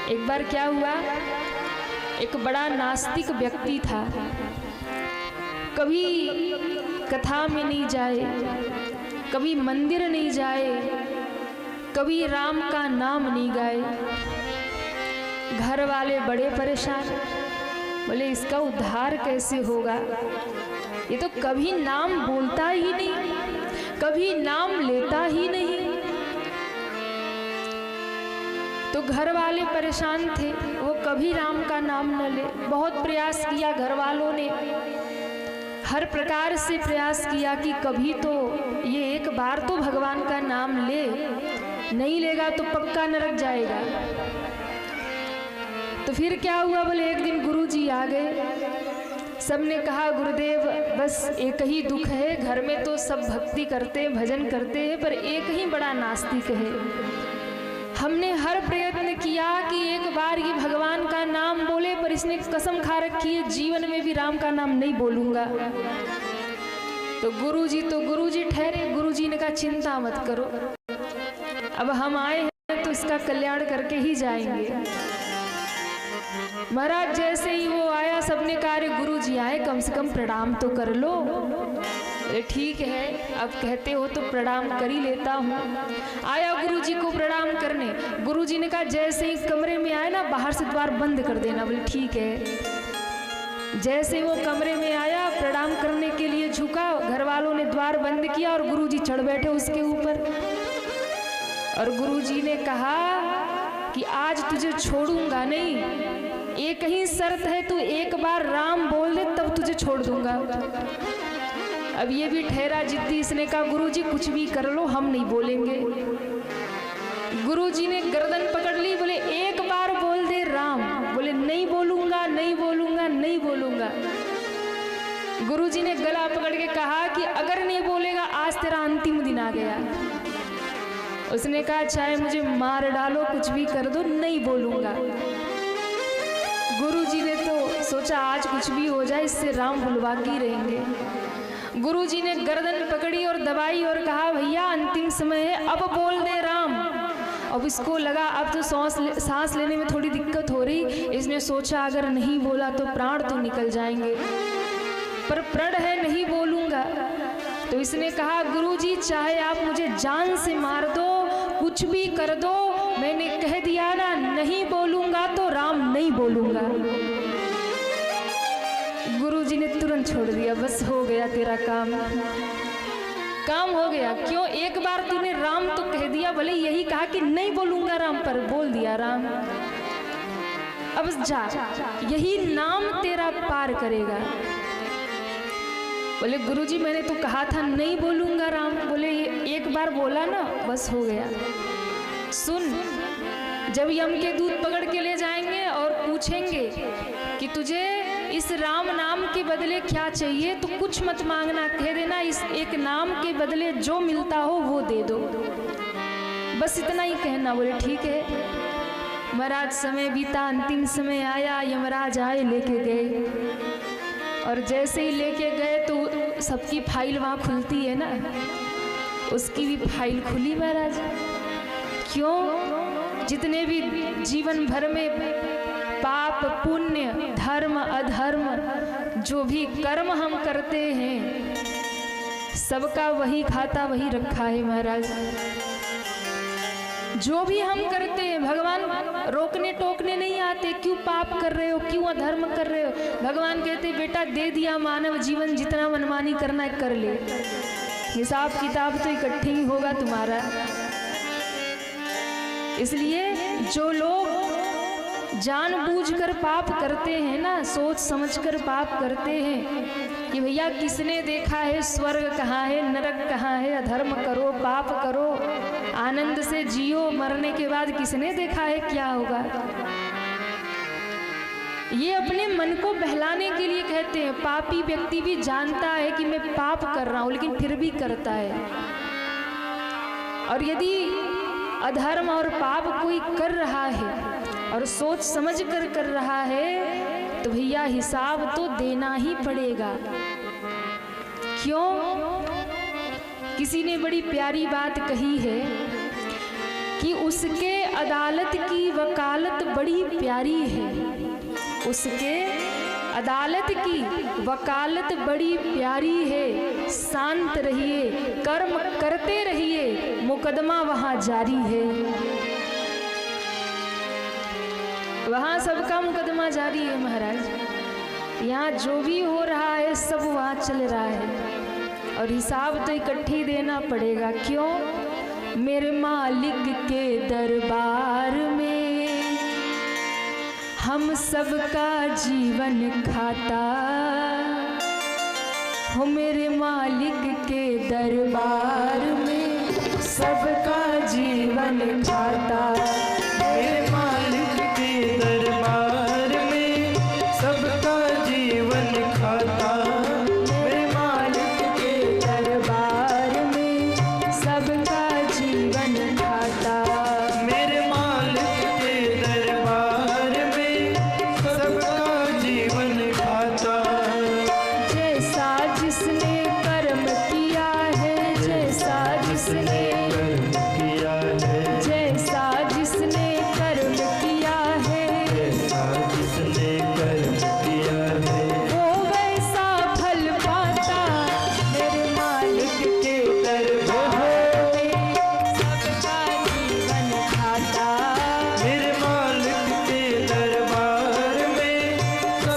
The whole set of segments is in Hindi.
एक बार क्या हुआ, एक बड़ा नास्तिक व्यक्ति था, कभी कथा में नहीं जाए, कभी मंदिर नहीं जाए, कभी राम का नाम नहीं गाए। घर वाले बड़े परेशान, बोले इसका उद्धार कैसे होगा, ये तो कभी नाम बोलता ही नहीं, कभी नाम लेता ही नहीं। तो घर वाले परेशान थे, वो कभी राम का नाम न ले। बहुत प्रयास किया घर वालों ने, हर प्रकार से प्रयास किया कि कभी तो ये एक बार तो भगवान का नाम ले, नहीं लेगा तो पक्का नरक जाएगा। तो फिर क्या हुआ, बोले एक दिन गुरुजी आ गए, सबने कहा गुरुदेव बस एक ही दुख है, घर में तो सब भक्ति करते हैं, भजन करते हैं, पर एक ही बड़ा नास्तिक है। हमने हर प्रयत्न किया कि एक बार ये भगवान का नाम बोले, पर इसने कसम खा रखी है जीवन में भी राम का नाम नहीं बोलूंगा। तो गुरुजी ठहरे। गुरुजी ने कहा चिंता मत करो, अब हम आए हैं तो इसका कल्याण करके ही जाएंगे। महाराज जैसे ही वो आया, सबने कहा अरे गुरुजी आए, कम से कम प्रणाम तो कर लो। अरे ठीक है, अब कहते हो तो प्रणाम कर ही लेता हूँ। आया गुरुजी को प्रणाम करने। गुरुजी ने कहा जैसे ही कमरे में आए ना, बाहर से द्वार बंद कर देना। बोले ठीक है। जैसे वो कमरे में आया, प्रणाम करने के लिए झुका, घर वालों ने द्वार बंद किया और गुरुजी चढ़ बैठे उसके ऊपर। और गुरुजी ने कहा कि आज तुझे छोड़ूंगा नहीं, एक ही शर्त है, तू एक बार राम बोल दे तब तुझे छोड़ दूंगा। अब ये भी ठहरा जिद्दी, इसने कहा गुरुजी कुछ भी कर लो, हम नहीं बोलेंगे। गुरुजी ने गर्दन पकड़ ली, बोले एक बार बोल दे राम। बोले नहीं बोलूंगा, नहीं बोलूंगा, नहीं बोलूंगा। गुरुजी ने गला पकड़ के कहा कि अगर नहीं बोलेगा आज तेरा अंतिम दिन आ गया। उसने कहा चाहे मुझे मार डालो, कुछ भी कर दो, नहीं बोलूंगा। गुरुजी ने तो सोचा आज कुछ भी हो जाए, इससे राम बुलवा के ही रहेंगे। गुरुजी ने गर्दन पकड़ी और दबाई और कहा भैया अंतिम समय है, अब बोल दे राम। अब इसको लगा अब तो सांस लेने में थोड़ी दिक्कत हो रही। इसने सोचा अगर नहीं बोला तो प्राण तो निकल जाएंगे, पर प्रण है नहीं बोलूंगा। तो इसने कहा गुरुजी चाहे आप मुझे जान से मार दो, कुछ भी कर दो, मैंने कह दिया ना नहीं बोलूंगा तो राम नहीं बोलूंगा। गुरुजी ने तुरंत छोड़ दिया, बस हो गया तेरा काम, काम हो गया। क्यों, एक बार तूने राम तो कह दिया, भले यही कहा कि नहीं बोलूंगा राम, पर बोल दिया राम। अब जा, यही नाम तेरा पार करेगा। बोले गुरुजी मैंने तो कहा था नहीं बोलूंगा राम। बोले एक बार बोला ना, बस हो गया। सुन, जब यम के दूत पकड़ के ले जाएंगे और पूछेंगे कि तुझे इस राम नाम के बदले क्या चाहिए, तो कुछ मत मांगना, कह देना इस एक नाम के बदले जो मिलता हो वो दे दो, बस इतना ही कहना। बोले ठीक है। महाराज समय बीता, अंतिम समय आया, यमराज आए, लेके गए। और जैसे ही लेके गए तो सबकी फाइल वहाँ खुलती है ना, उसकी भी फाइल खुली महाराज। क्यों, जितने भी जीवन भर में पाप पुण्य धर्म अधर्म जो भी कर्म हम करते हैं, सबका वही खाता वही रखा है महाराज। जो भी हम करते हैं भगवान रोकने टोकने नहीं आते, क्यों पाप कर रहे हो, क्यों अधर्म कर रहे हो। भगवान कहते बेटा दे दिया मानव जीवन, जितना मनमानी करना है कर ले, हिसाब किताब तो इकट्ठे ही होगा तुम्हारा। इसलिए जो लोग जानबूझकर पाप करते हैं ना, सोच समझकर पाप करते हैं कि भैया किसने देखा है स्वर्ग कहाँ है, नरक कहाँ है, अधर्म करो पाप करो आनंद से जियो, मरने के बाद किसने देखा है क्या होगा। ये अपने मन को बहलाने के लिए कहते हैं। पापी व्यक्ति भी जानता है कि मैं पाप कर रहा हूं, लेकिन फिर भी करता है। और यदि अधर्म और पाप कोई कर रहा है और सोच समझ कर रहा है, तो भैया हिसाब तो देना ही पड़ेगा। क्यों, किसी ने बड़ी प्यारी बात कही है कि उसके अदालत की वकालत बड़ी प्यारी है, उसके अदालत की वकालत बड़ी प्यारी है। शांत रहिए, कर्म करते रहिए, मुकदमा वहाँ जारी है। वहाँ सबका मुकदमा जारी है महाराज। यहाँ जो भी हो रहा है सब वहाँ चल रहा है और हिसाब तो इकट्ठी देना पड़ेगा। क्यों? मेरे मालिक के दरबार में हम सबका जीवन खाता हो। मेरे मालिक के दरबार में सबका जीवन खाता। मेरे मालिक के दरबार में सबका जीवन खाता। मेरे मालिक के दरबार में सबका जीवन खाता। मेरे मालिक के दरबार में सबका जीवन खाता। जैसा जिसने कर्म किया है, जैसा जिसने किया है, जैसा जिसने कर्म किया है, जैसा जिसने कर्म किया है, वो वैसा फल पाता। मेरे मालिक के दरबार में सबका जीवन खाता। मेरे मालिक के दरबार में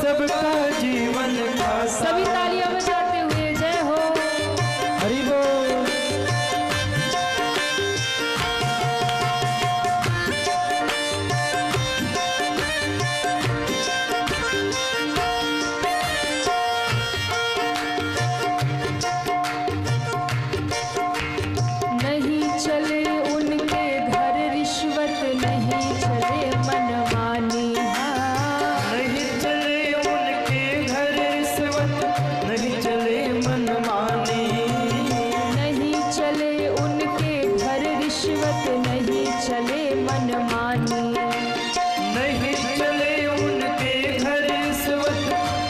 सबका जीवन खाता। सभी तालियां बजाते हुए जय हो। हरि बोल। नहीं चले उनके घर रिश्वत, नहीं चले मनमानी। नहीं चले उनके घर रिश्वत, नहीं चले मनमानी। नहीं चले उनके घर रिश्वत, नहीं चले मनमानी। नहीं चले उनके घर रिश्वत,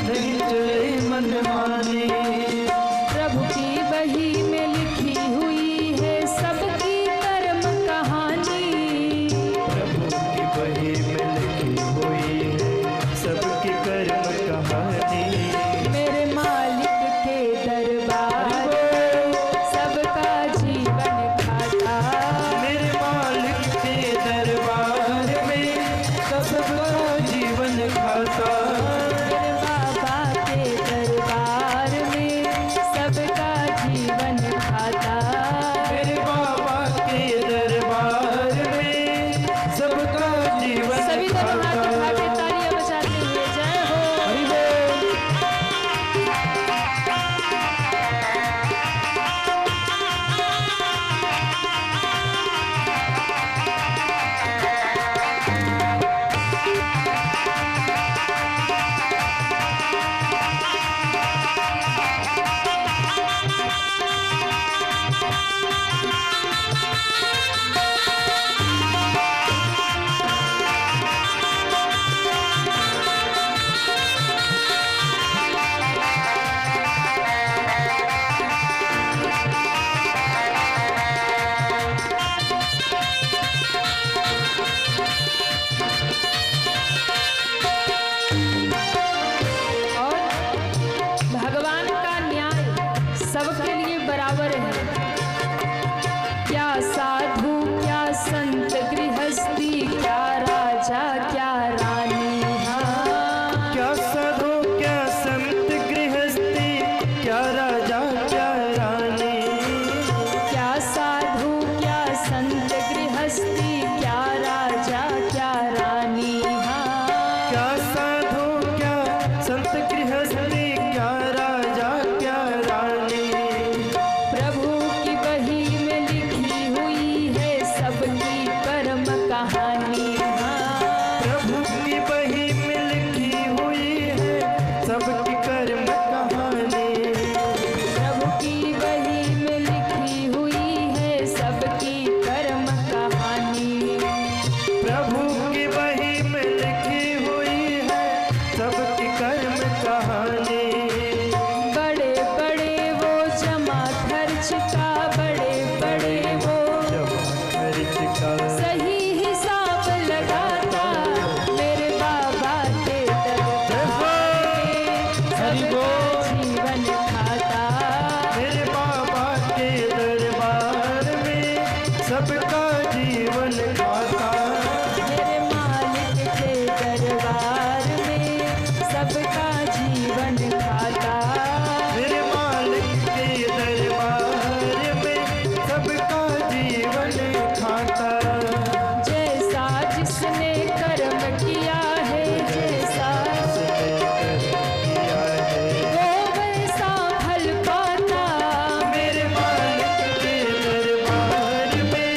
नहीं चले मनमानी। प्रभु की बही में लिखी हुई है सबकी कर्म कहानी। प्रभु की बही में लिखी हुई है सबकी कर्म कहानी। मेरे मालिक के दरबार में सबका जीवन खाता। मेरे मालिक के दरबार में सबका जीवन खाता। मेरे बाबा के दरबार में सबका जीवन खाता। मेरे बाबा के दरबार में सबका जीवन सभी दोनों हाथ खाता। उठा के तालियां बजाते हुए जय हो। हरि बोल। कर्म किया है, जैसा जिसने कर्म किया है वो वैसा फल पाता। मेरे मालिक के दरबार में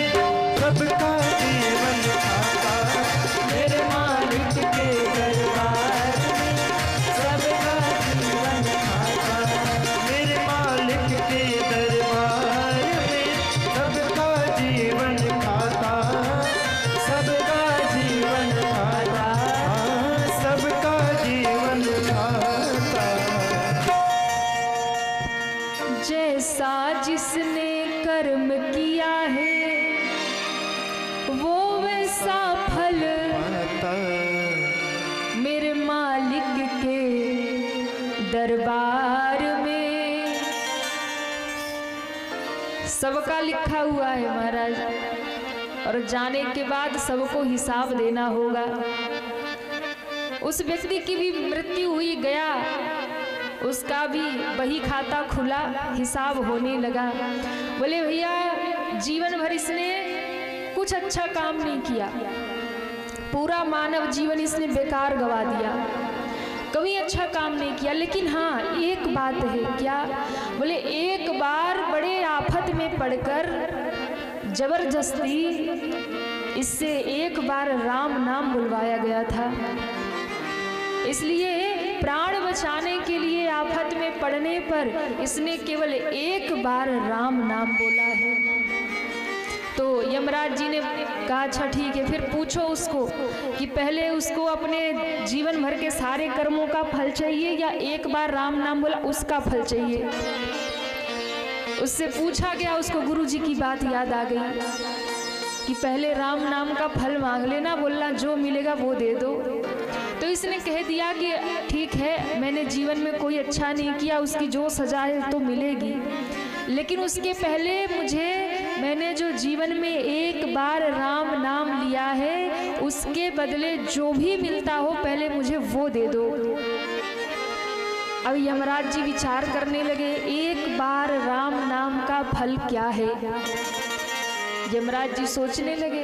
सबका जीवन खाता। मेरे मालिक के दरबार में सबका जीवन खाता। मेरे मालिक के दरबार में सबका जीवन खाता। सबका जीवन खाता। हाँ, सबका जीवन खाता। जैसा जिसने कर्म किया है वो वैसा फल पाता। मेरे मालिक के दरबार में। सबका लिखा हुआ है महाराज, और जाने के बाद सबको हिसाब देना होगा। उस व्यक्ति की भी मृत्यु हुई, गया, उसका भी बही खाता खुला, हिसाब होने लगा। बोले भैया जीवन भर इसने कुछ अच्छा काम नहीं किया, पूरा मानव जीवन इसने बेकार गवा दिया, कभी अच्छा काम नहीं किया। लेकिन हाँ एक बात है, क्या? बोले एक बार बड़े आफत में पड़कर जबरदस्ती इससे एक बार राम नाम बुलवाया गया था। इसलिए प्राण बचाने के लिए आफत में पड़ने पर इसने केवल एक बार राम नाम बोला है। तो यमराज जी ने कहा अच्छा ठीक है, फिर पूछो उसको कि पहले उसको अपने जीवन भर के सारे कर्मों का फल चाहिए या एक बार राम नाम बोला उसका फल चाहिए। उससे पूछा गया, उसको गुरु जी की बात याद आ गई कि पहले राम नाम का फल मांग लेना, बोलना जो मिलेगा वो दे दो। तो इसने कह दिया कि ठीक है, मैंने जीवन में कोई अच्छा नहीं किया, उसकी जो सजा है तो मिलेगी, लेकिन उसके पहले मैंने जो जीवन में एक बार राम नाम लिया है उसके बदले जो भी मिलता हो पहले मुझे वो दे दो। अब यमराज जी विचार करने लगे, एक बार राम नाम का फल क्या है। यमराज जी सोचने लगे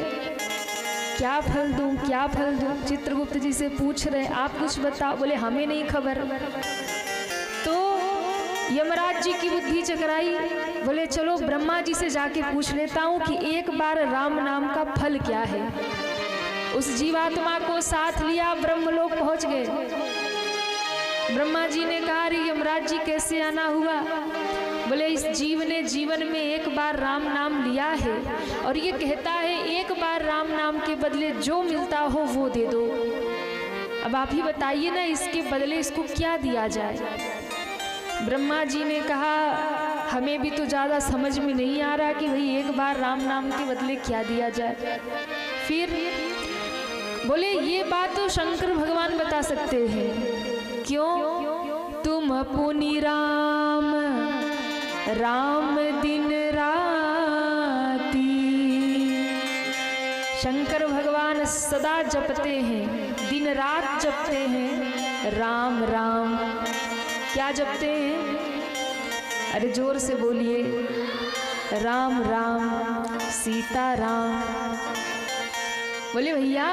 क्या फल दूं, क्या फल दूं। चित्रगुप्त जी से पूछ रहे आप कुछ बताओ, बोले हमें नहीं खबर। तो यमराज जी की बुद्धि चकराई, बोले चलो ब्रह्मा जी से जाके पूछ लेता हूँ कि एक बार राम नाम का फल क्या है। उस जीवात्मा को साथ लिया, ब्रह्मलोक पहुंच गए। ब्रह्मा जी ने कहा अरे यमराज जी कैसे आना हुआ। बोले इस जीव ने जीवन में एक बार राम नाम लिया है और ये कहता है एक बार राम नाम के बदले जो मिलता हो वो दे दो। अब आप ही बताइए ना, इसके बदले इसको क्या दिया जाए। ब्रह्मा जी ने कहा हमें भी तो ज़्यादा समझ में नहीं आ रहा कि भाई एक बार राम नाम के बदले क्या दिया जाए। फिर बोले ये बात तो शंकर भगवान बता सकते हैं। क्यों? तुम पुनि राम राम दिन राती। शंकर भगवान सदा जपते हैं, दिन रात जपते हैं राम राम। क्या जपते हैं? अरे जोर से बोलिए, राम राम सीता राम। बोले भैया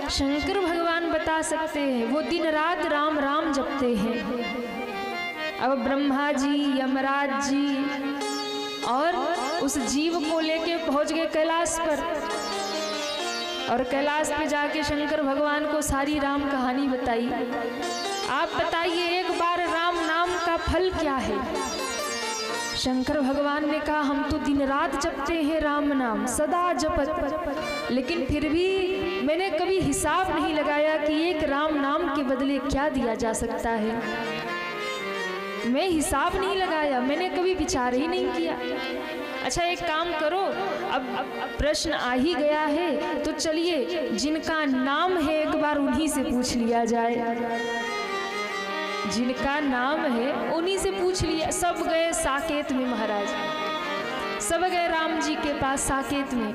शंकर भगवान बता सकते हैं, वो दिन रात राम राम जपते हैं। अब ब्रह्मा जी, यमराज जी और उस जीव को लेके पहुंच गए कैलाश पर, और कैलाश पे जाके शंकर भगवान को सारी राम कहानी बताई। आप बताइए एक बार राम नाम का फल क्या है। शंकर भगवान ने कहा हम तो दिन रात जपते हैं राम नाम, सदा जपत, लेकिन फिर भी मैंने कभी हिसाब नहीं लगाया कि एक राम नाम के बदले क्या दिया जा सकता है। मैं हिसाब नहीं लगाया, मैंने कभी विचार ही नहीं किया। अच्छा एक काम करो, अब प्रश्न आ ही गया है तो चलिए जिनका नाम है एक बार उन्हीं से पूछ लिया जाए। जिनका नाम है उन्हीं से पूछ लिया। सब गए साकेत में महाराज, सब गए राम जी के पास साकेत में,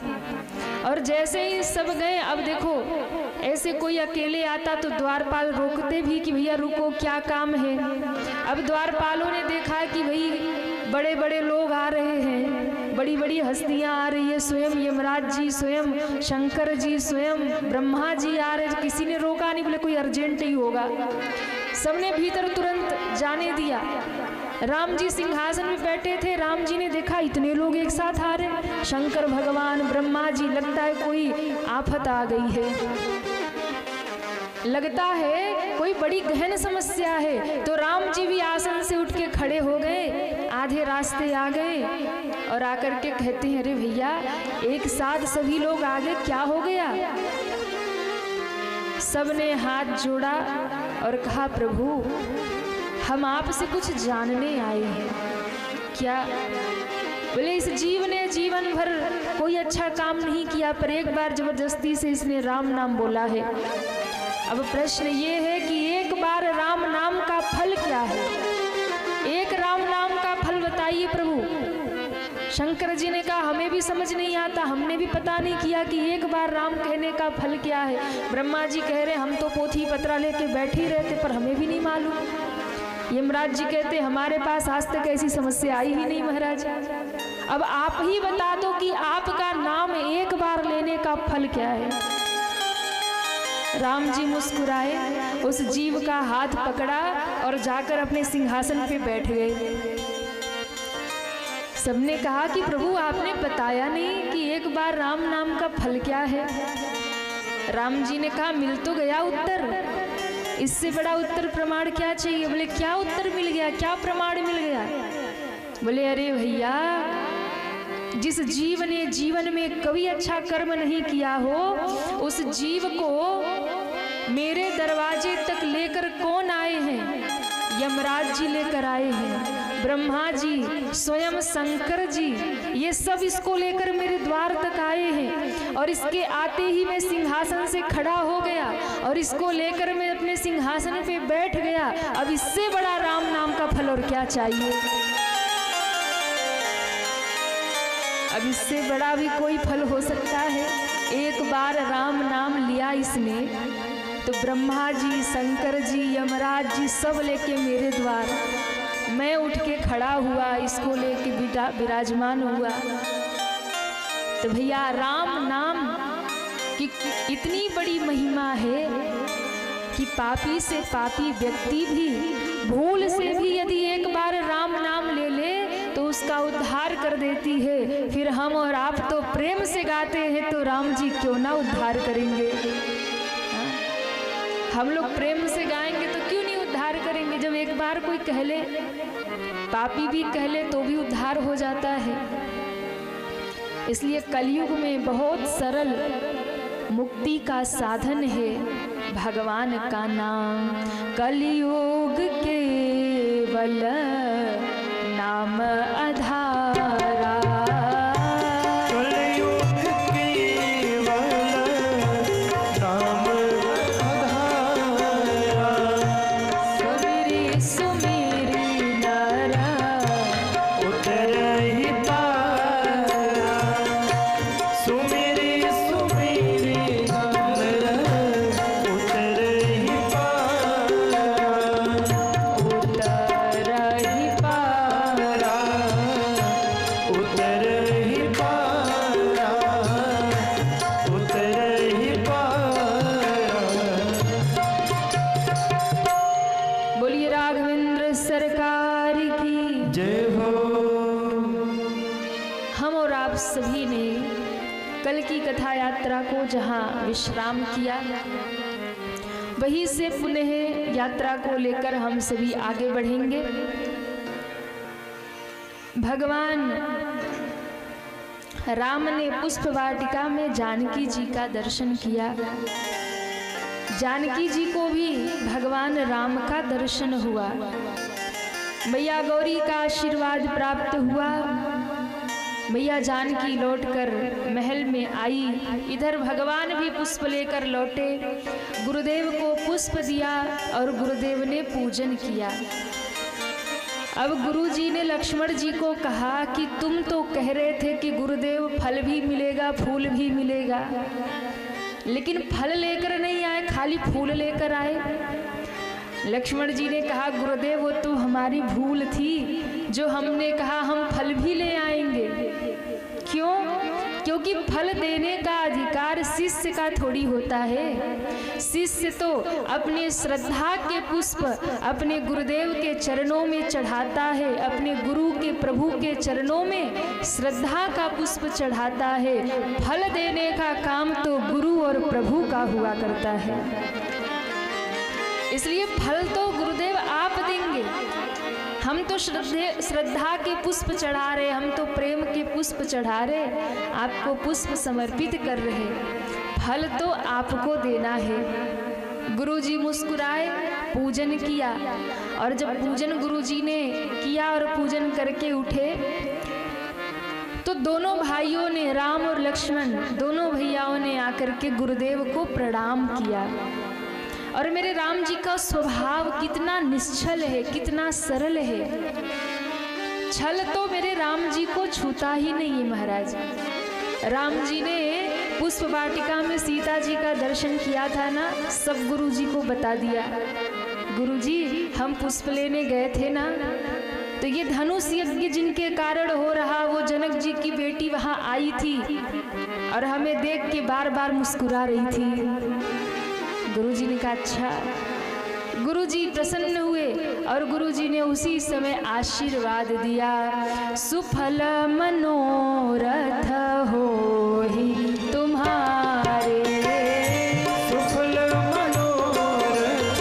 और जैसे ही सब गए, अब देखो ऐसे कोई अकेले आता तो द्वारपाल रोकते भी कि भैया रुको क्या काम है। अब द्वारपालों ने देखा कि भाई बड़े बड़े लोग आ रहे हैं, बड़ी बड़ी हस्तियां आ रही है, स्वयं यमराज जी, स्वयं शंकर जी, स्वयं ब्रह्मा जी आ रहे। किसी ने रोका नहीं, बोले कोई अर्जेंट ही होगा। सबने भीतर तुरंत जाने दिया। राम जी सिंहासन में बैठे थे। राम जी ने देखा इतने लोग एक साथ आ रहे, शंकर भगवान, ब्रह्मा जी, लगता है कोई आफत आ गई है, लगता है कोई बड़ी गहन समस्या है। तो राम जी भी आसन से उठ के खड़े हो गए, आधे रास्ते आ गए और आकर के कहते हैं, अरे भैया एक साथ सभी लोग आ गए, क्या हो गया? सबने हाथ जोड़ा और कहा, प्रभु हम आपसे कुछ जानने आए हैं। क्या? बोले इस जीव ने जीवन भर कोई अच्छा काम नहीं किया, पर एक बार जबरदस्ती से इसने राम नाम बोला है। अब प्रश्न ये है कि एक बार राम नाम का फल क्या है? एक राम नाम का फल बताइए प्रभु। शंकर जी ने कहा, हमें भी समझ नहीं आता, हमने भी पता नहीं किया कि एक बार राम कहने का फल क्या है। ब्रह्मा जी कह रहे, हम तो पोथी पत्रा लेके बैठे ही रहते, पर हमें भी नहीं मालूम। यमराज जी कहते, हमारे पास आज तक ऐसी समस्या आई ही नहीं महाराज। अब आप ही बता दो कि आपका नाम एक बार लेने का फल क्या है? राम जी मुस्कुराए, उस जीव का हाथ पकड़ा और जाकर अपने सिंहासन पे बैठ गए। सबने कहा कि प्रभु आपने बताया नहीं कि एक बार राम नाम का फल क्या है। राम जी ने कहा, मिल तो गया उत्तर, इससे बड़ा उत्तर प्रमाण क्या चाहिए? बोले क्या उत्तर मिल गया, क्या प्रमाण मिल गया? बोले अरे भैया, जिस जीव ने जीवन में कभी अच्छा कर्म नहीं किया हो, उस जीव को मेरे दरवाजे तक लेकर कौन आए हैं? यमराज जी लेकर आए हैं, ब्रह्मा जी, स्वयं शंकर जी, ये सब इसको लेकर मेरे द्वार तक आए हैं। और इसके आते ही मैं सिंहासन से खड़ा हो गया और इसको लेकर मैं अपने सिंहासन पे बैठ गया। अब इससे बड़ा राम नाम का फल और क्या चाहिए? अब इससे बड़ा भी कोई फल हो सकता है? एक बार राम नाम लिया इसने तो ब्रह्मा जी, शंकर जी, यमराज जी सब लेके मेरे द्वार, मैं उठ के खड़ा हुआ, इसको लेके विराजमान हुआ। तो भैया राम नाम की इतनी बड़ी महिमा है कि पापी से पापी व्यक्ति भी भूल से भी यदि एक बार राम नाम ले ले तो उसका उद्धार कर देती है। फिर हम और आप तो प्रेम से गाते हैं, तो राम जी क्यों ना उद्धार करेंगे? हम लोग प्रेम से गाएंगे तो क्यों नहीं उद्धार करेंगे? जब एक बार कोई कह ले, पापी भी कह ले, तो भी उद्धार हो जाता है। इसलिए कलयुग में बहुत सरल मुक्ति का साधन है भगवान का नाम। कलयुग केवल नाम आधारा, कलयुग केवल नाम आधारा, सबरी सुमेरी नर उतरहि पारा, सुमेरी सुमेरी नर उतरहि पारा, उतरहि पारा, उतरहि पारा, उतरहि पारा। बोलिए राघवेंद्र सरकार की जय हो। हम और आप सभी ने कल की कथा यात्रा को जहाँ विश्राम किया, वहीं से पुनः यात्रा को लेकर हम सभी आगे बढ़ेंगे। भगवान राम ने पुष्प वाटिका में जानकी जी का दर्शन किया। जानकी जी को भी भगवान राम का दर्शन हुआ। मैया गौरी का आशीर्वाद प्राप्त हुआ। मैया जानकी लौटकर महल में आई। इधर भगवान भी पुष्प लेकर लौटे, गुरुदेव को पुष्प दिया और गुरुदेव ने पूजन किया। अब गुरुजी ने लक्ष्मण जी को कहा कि तुम तो कह रहे थे कि गुरुदेव फल भी मिलेगा, फूल भी मिलेगा, लेकिन फल लेकर नहीं आए, खाली फूल लेकर आए। लक्ष्मण जी ने कहा, गुरुदेव वो तो हमारी भूल थी, जो हमने कहा हम फल भी ले आएंगे, क्यों? क्योंकि फल देने का अधिकार शिष्य का थोड़ी होता है। शिष्य तो अपने श्रद्धा के पुष्प अपने गुरुदेव के चरणों में चढ़ाता है, अपने गुरु के प्रभु के चरणों में श्रद्धा का पुष्प चढ़ाता है। फल देने का काम तो गुरु और प्रभु का हुआ करता है। इसलिए फल तो गुरुदेव आप देंगे। हम तो श्रद्धा के पुष्प चढ़ा रहे, हम तो प्रेम के पुष्प चढ़ा रहे, आपको पुष्प समर्पित कर रहे, फल तो आपको देना है। गुरुजी मुस्कुराए, पूजन किया, और जब पूजन गुरुजी ने किया और पूजन करके उठे तो दोनों भाइयों ने, राम और लक्ष्मण दोनों भैयाओं ने आकर के गुरुदेव को प्रणाम किया। और मेरे राम जी का स्वभाव कितना निश्चल है, कितना सरल है। छल तो मेरे राम जी को छूता ही नहीं है महाराज। राम जी ने पुष्प वाटिका में सीता जी का दर्शन किया था ना, सब गुरु जी को बता दिया। गुरु जी हम पुष्प लेने गए थे ना, तो ये धनुष यज्ञ जिनके कारण हो रहा, वो जनक जी की बेटी वहां आई थी और हमें देख के बार बार मुस्कुरा रही थी। गुरुजी ने कहा अच्छा। गुरुजी प्रसन्न हुए और गुरुजी ने उसी समय आशीर्वाद दिया, सुफल मनोरथ होहि तुम्हारे। सुफल मनोरथ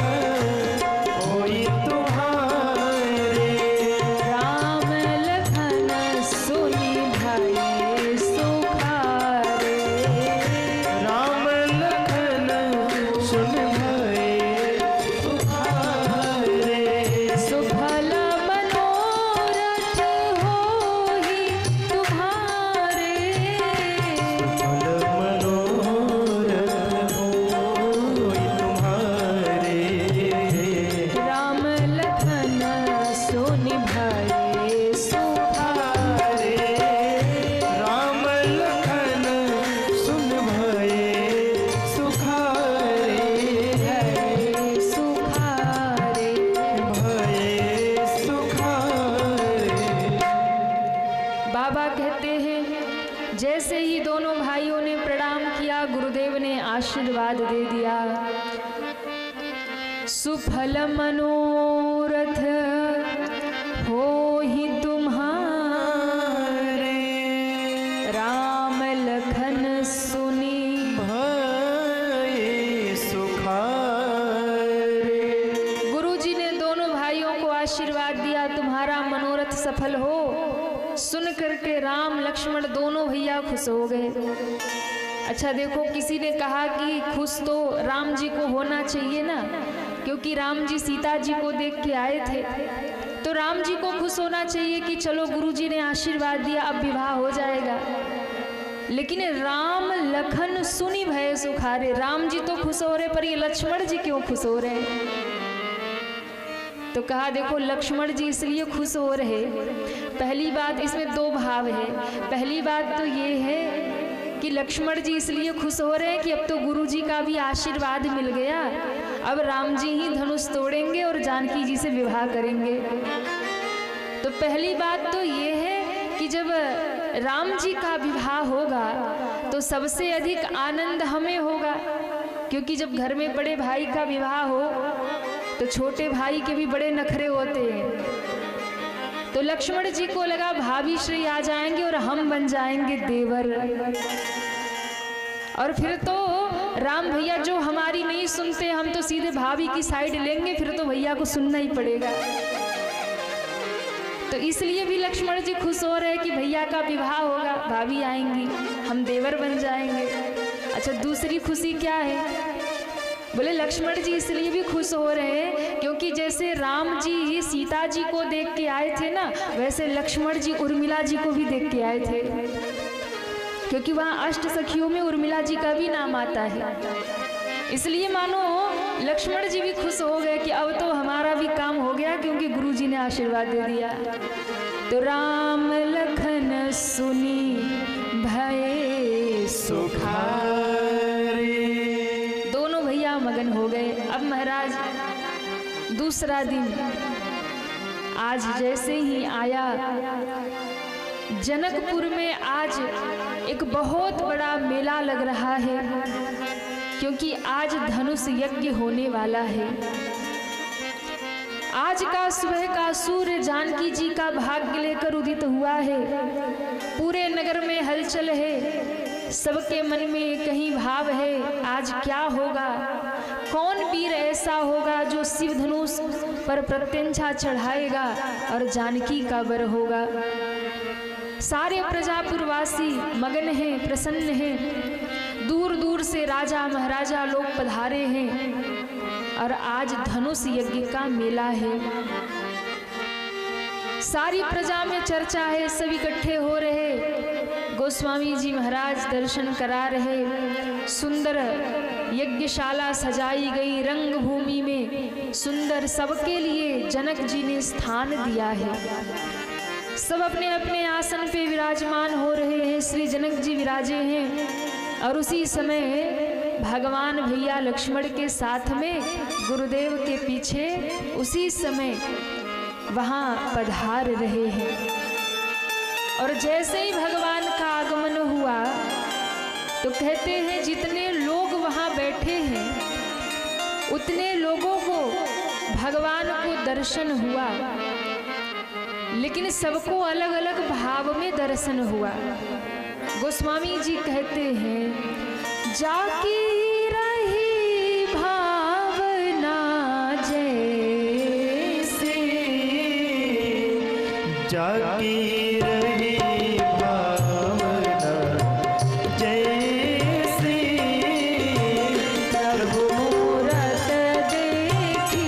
होई तुम्हारे। राम लखन सुनि भये सुखारे। राम लखन सुन भये सुखारे। सुफल मनोरथ होहि तुम्हारे। सुफल मनोरथ होई तुम्हारे। राम लखन सुनि भये सुखारे। राम लखन सुन भये सुखारे। भये सुखारे। भये सुखारे। बाबा कहते हैं जैसे ही दोनों भाइयों ने प्रणाम किया, गुरुदेव ने आशीर्वाद दे दिया, सुफल मनोरथ होहि तुम्हारे। राम लखन सुनि भये सुखारे। गुरुजी ने दोनों भाइयों को आशीर्वाद दिया, तुम्हारा मनोरथ सफल हो। सुन करके राम लक्ष्मण दोनों भैया खुश हो गए। अच्छा देखो, किसी ने कहा कि खुश तो राम जी को होना चाहिए ना, क्योंकि राम जी सीता जी को देख के आए थे, तो राम जी को खुश होना चाहिए कि चलो गुरुजी ने आशीर्वाद दिया, अब विवाह हो जाएगा। लेकिन राम लखन सुनि भये सुखारे, राम जी तो खुश हो रहे, पर ये लक्ष्मण जी क्यों खुश हो रहे? तो कहा देखो लक्ष्मण जी इसलिए खुश हो रहे, पहली बात इसमें दो भाव है। पहली बात तो ये है कि लक्ष्मण जी इसलिए खुश हो रहे हैं कि अब तो गुरु जी का भी आशीर्वाद मिल गया, अब राम जी ही धनुष तोड़ेंगे और जानकी जी से विवाह करेंगे। तो पहली बात तो ये है कि जब राम जी का विवाह होगा तो सबसे अधिक आनंद हमें होगा, क्योंकि जब घर में बड़े भाई का विवाह हो तो छोटे भाई के भी बड़े नखरे होते हैं। तो लक्ष्मण जी को लगा भाभी श्री आ जाएंगे और हम बन जाएंगे देवर, और फिर तो राम भैया जो हमारी नहीं सुनते, हम तो सीधे भाभी की साइड लेंगे, फिर तो भैया को सुनना ही पड़ेगा। तो इसलिए भी लक्ष्मण जी खुश हो रहे हैं कि भैया का विवाह होगा, भाभी आएंगी, हम देवर बन जाएंगे। अच्छा दूसरी खुशी क्या है? बोले लक्ष्मण जी इसलिए भी खुश हो रहे हैं क्योंकि जैसे राम जी सीता जी को देख के आए थे ना, वैसे लक्ष्मण जी उर्मिला जी को भी देख के आए थे, क्योंकि वहाँ अष्ट सखियों में उर्मिला जी का भी नाम आता है। इसलिए मानो लक्ष्मण जी भी खुश हो गए कि अब तो हमारा भी काम हो गया, क्योंकि गुरु जी ने आशीर्वाद दे दिया। तो राम लखन सुनि भये सुखारे, दोनों भैया मगन हो गए। अब महाराज दूसरा दिन आज जैसे ही आया जनकपुर में आज एक बहुत बड़ा मेला लग रहा है, क्योंकि आज धनुष यज्ञ होने वाला है। आज का सुबह का सूर्य जानकी जी का भाग्य लेकर उदित हुआ है। पूरे नगर में हलचल है, सबके मन में कहीं भाव है, आज क्या होगा, कौन वीर ऐसा होगा जो शिव धनुष पर प्रत्यंचा चढ़ाएगा और जानकी का वर होगा। सारे प्रजापुरवासी मगन हैं, प्रसन्न हैं। दूर दूर से राजा महाराजा लोग पधारे हैं और आज धनुष यज्ञ का मेला है। सारी प्रजा में चर्चा है, सब इकट्ठे हो रहे। गोस्वामी जी महाराज दर्शन करा रहे। सुंदर यज्ञशाला सजाई गई, रंग भूमि में सुंदर, सबके लिए जनक जी ने स्थान दिया है। सब अपने अपने आसन पे विराजमान हो रहे हैं। श्री जनक जी विराजे हैं और उसी समय भगवान भैया लक्ष्मण के साथ में गुरुदेव के पीछे उसी समय वहाँ पधार रहे हैं। और जैसे ही भगवान का आगमन हुआ तो कहते हैं जितने लोग वहाँ बैठे हैं उतने लोगों को भगवान को दर्शन हुआ, लेकिन सबको अलग अलग भाव में दर्शन हुआ। गोस्वामी जी कहते हैं जाकी रही भावना जैसे, जाकी रही भावना जैसे, प्रभु मूरत देखी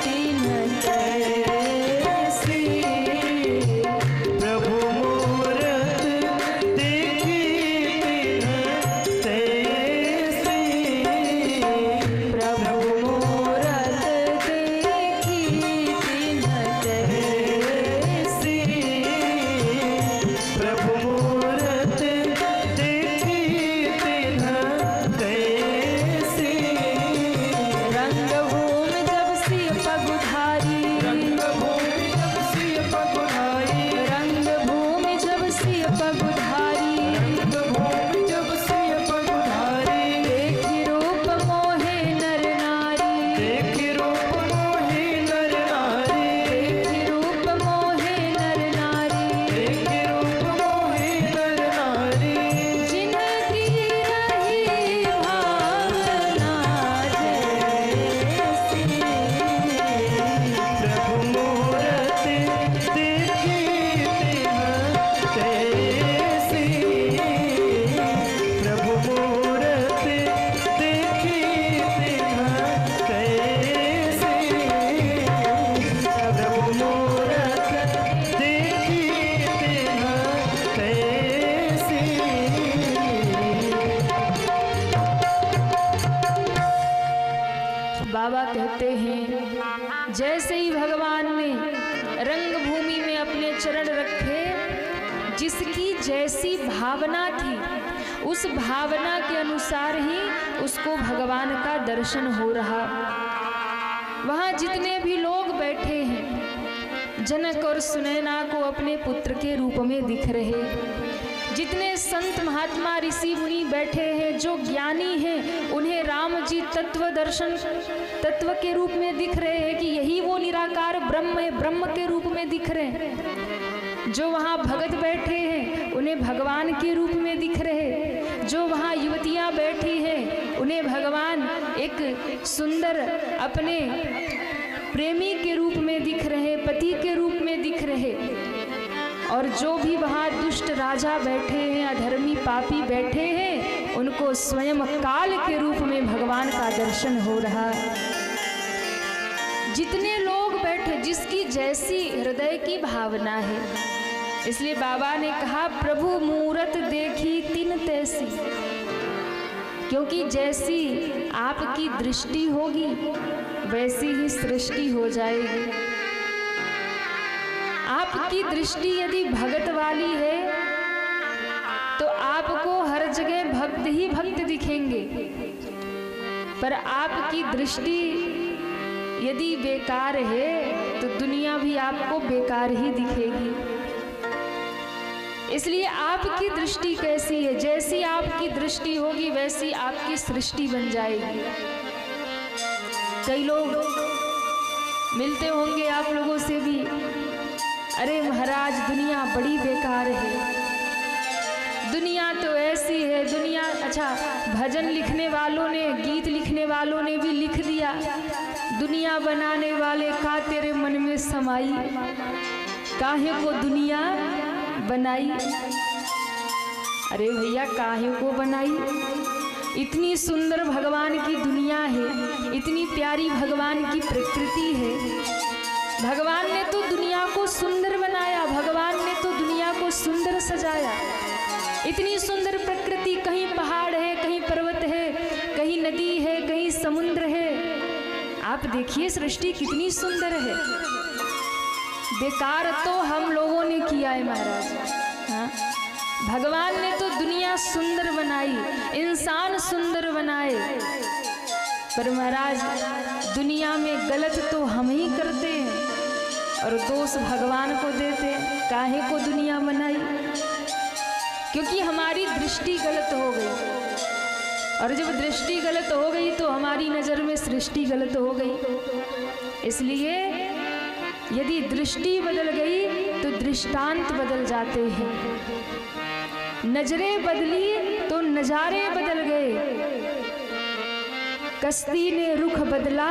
तिन्ह तैसी, प्रभु मूरत देखी तिन्ह तैसी, प्रभु मूरत देखी तिन्ह तैसी, प्रभु मूरत देखी तिन्ह तैसी, रंगभूमि जब सिय पगुधारी, रंगभूमि जब सिय पगुधारी, रंगभूमि जब सिय पगुधारी, रंगभूमि जब सिय पगुधारी, देखी रूप मोहे नर नारी, देखी रूप मोहि नर नारी, देखी रूप मोहे नर नारी, देखी रूप मोहि नर नारी, जिनकी रही भावना जैसी, प्रभु मूरत देखी तिन्ह तैसी, प्रभु मूरत देखी तिन्ह तैसी, प्रभु मूरत देखी तिन्ह तैसी। बाबा कहते हैं जैसे ही भगवान ने रंगभूमि में अपने चरण रखे, जिसकी जैसी भावना थी उस भावना के अनुसार ही उसको भगवान का दर्शन हो रहा। वहाँ जितने भी लोग बैठे हैं, जनक और सुनैना को अपने पुत्र के रूप में दिख रहे। जितने संत महात्मा ऋषि मुनि बैठे हैं, जो ज्ञानी हैं, उन्हें राम जी तत्व के रूप में दिख रहे हैं कि यही वो निराकार ब्रह्म है, ब्रह्म के रूप में दिख रहे हैं। जो वहाँ भगत बैठे हैं उन्हें भगवान के रूप में दिख रहे। जो वहाँ युवतियाँ बैठी हैं उन्हें भगवान एक सुंदर अपने प्रेमी के रूप में दिख रहे, पति के रूप में दिख रहे। और जो भी वहाँ दुष्ट राजा बैठे हैं, अधर्मी पापी बैठे हैं, उनको स्वयं काल के रूप में भगवान का दर्शन हो रहा। जितने लोग बैठे, जिसकी जैसी हृदय की भावना है, इसलिए बाबा ने कहा प्रभु मूरत देखी तिन तैसी, क्योंकि जैसी आपकी दृष्टि होगी वैसी ही सृष्टि हो जाएगी। आपकी दृष्टि यदि भगत वाली है तो आपको हर जगह भक्त ही भक्त दिखेंगे, पर आपकी दृष्टि यदि बेकार है तो दुनिया भी आपको बेकार ही दिखेगी। इसलिए आपकी दृष्टि कैसी है, जैसी आपकी दृष्टि होगी वैसी आपकी सृष्टि बन जाएगी। कई लोग मिलते होंगे आप लोगों से भी, अरे महाराज दुनिया बड़ी बेकार है, दुनिया तो ऐसी है, दुनिया। अच्छा, भजन लिखने वालों ने, गीत लिखने वालों ने भी लिख दिया, दुनिया बनाने वाले का तेरे मन में समाई, काहे को दुनिया बनाई। अरे भैया काहे को बनाई, इतनी सुंदर भगवान की दुनिया है, इतनी प्यारी भगवान की प्रकृति है, भगवान ने तो दुनिया को सुंदर बनाया, भगवान ने तो दुनिया को सुंदर सजाया। इतनी सुंदर प्रकृति, कहीं पहाड़ है, कहीं पर्वत है, कहीं नदी है, कहीं समुद्र है। आप देखिए सृष्टि कितनी सुंदर है। बेकार तो हम लोगों ने किया है महाराज। हाँ, भगवान ने तो दुनिया सुंदर बनाई, इंसान सुंदर बनाए, पर महाराज दुनिया में गलत तो हम ही करते हैं और दोष भगवान को देते हैं। काहे को दुनिया बनाई? क्योंकि हमारी दृष्टि गलत हो गई, और जब दृष्टि गलत हो गई तो हमारी नज़र में सृष्टि गलत हो गई। इसलिए यदि दृष्टि बदल गई तो दृष्टांत बदल जाते हैं, नजरें बदली तो नजारे बदल गए, कश्ती ने रुख बदला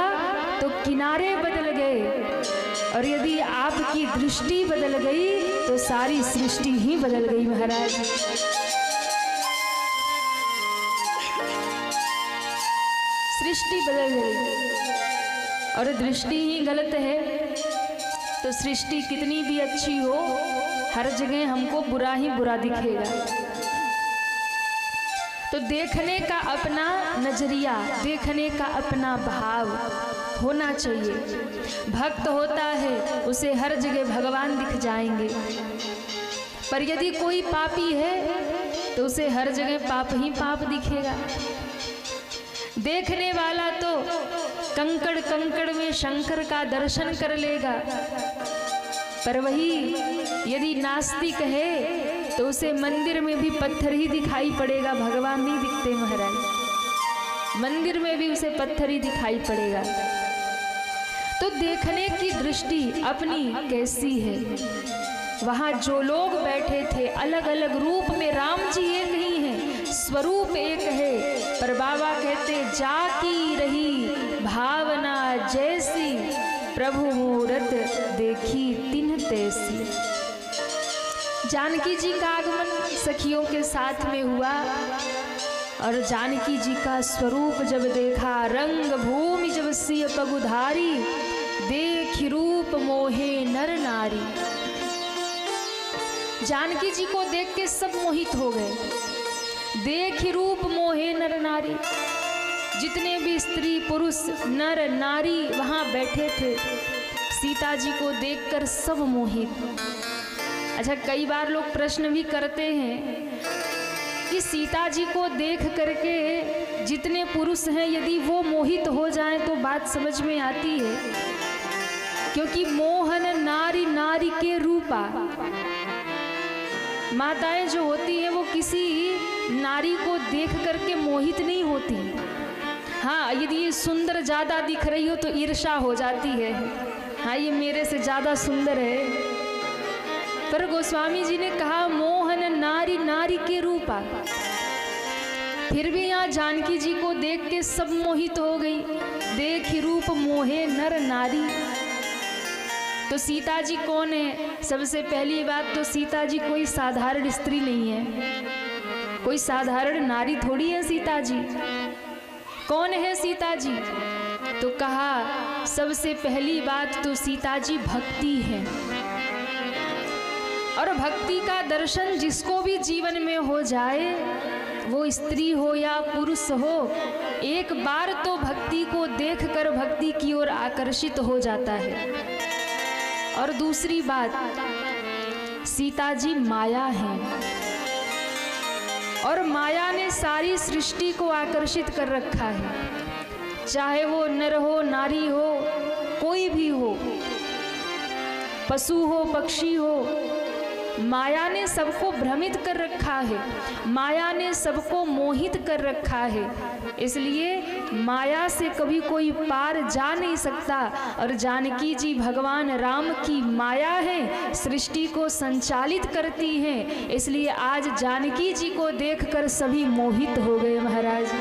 तो किनारे बदल गए, और यदि आपकी दृष्टि बदल गई तो सारी सृष्टि ही बदल गई महाराज। सृष्टि बदल गई, और दृष्टि ही गलत है तो सृष्टि कितनी भी अच्छी हो, हर जगह हमको बुरा ही बुरा दिखेगा। तो देखने का अपना नजरिया, देखने का अपना भाव होना चाहिए। भक्त होता है उसे हर जगह भगवान दिख जाएंगे, पर यदि कोई पापी है तो उसे हर जगह पाप ही पाप दिखेगा। देखने वाला तो कंकड़ कंकड़ में शंकर का दर्शन कर लेगा, पर वही यदि नास्तिक है तो उसे मंदिर में भी पत्थर ही दिखाई पड़ेगा, भगवान नहीं दिखते महाराज, मंदिर में भी उसे पत्थर ही दिखाई पड़ेगा। तो देखने की दृष्टि अपनी कैसी है। वहाँ जो लोग बैठे थे अलग अलग रूप में, राम जी एक ही हैं, स्वरूप एक है, पर बाबा कहते जाकी रही भावना जैसी, प्रभु मूरत देखी तिन्ह तैसी। जानकी जी का आगमन सखियों के साथ में हुआ, और जानकी जी का स्वरूप जब देखा, रंग भूमि जब सिय पगुधारी, देख रूप मोहे नर नारी। जानकी जी को देख के सब मोहित हो गए, देख रूप मोहे नर नारी। जितने भी स्त्री पुरुष नर नारी वहाँ बैठे थे, सीता जी को देखकर सब मोहित। अच्छा, कई बार लोग प्रश्न भी करते हैं कि सीता जी को देख करके जितने पुरुष हैं यदि वो मोहित हो जाएं तो बात समझ में आती है, क्योंकि मोहन नारी नारी के रूपा। माताएं जो होती हैं वो किसी नारी को देख करके मोहित नहीं होती। हाँ, यदि ये सुंदर ज़्यादा दिख रही हो तो ईर्ष्या हो जाती है, हाँ ये मेरे से ज़्यादा सुंदर है। पर गोस्वामी जी ने कहा मोहन नारी नारी के रूपा। फिर भी यहाँ जानकी जी को देख के सब मोहित हो गई, देख रूप मोहे नर नारी। तो सीता जी कौन है? सबसे पहली बात तो सीता जी कोई साधारण स्त्री नहीं है, कोई साधारण नारी थोड़ी है सीता जी। कौन है सीता जी? तो कहा सबसे पहली बात तो सीता जी भक्ति है, और भक्ति का दर्शन जिसको भी जीवन में हो जाए, वो स्त्री हो या पुरुष हो, एक बार तो भक्ति को देखकर भक्ति की ओर आकर्षित हो जाता है। और दूसरी बात, सीता जी माया है, और माया ने सारी सृष्टि को आकर्षित कर रखा है। चाहे वो नर हो नारी हो, कोई भी हो, पशु हो पक्षी हो, माया ने सबको भ्रमित कर रखा है, माया ने सबको मोहित कर रखा है। इसलिए माया से कभी कोई पार जा नहीं सकता। और जानकी जी भगवान राम की माया है, सृष्टि को संचालित करती हैं। इसलिए आज जानकी जी को देखकर सभी मोहित हो गए महाराज।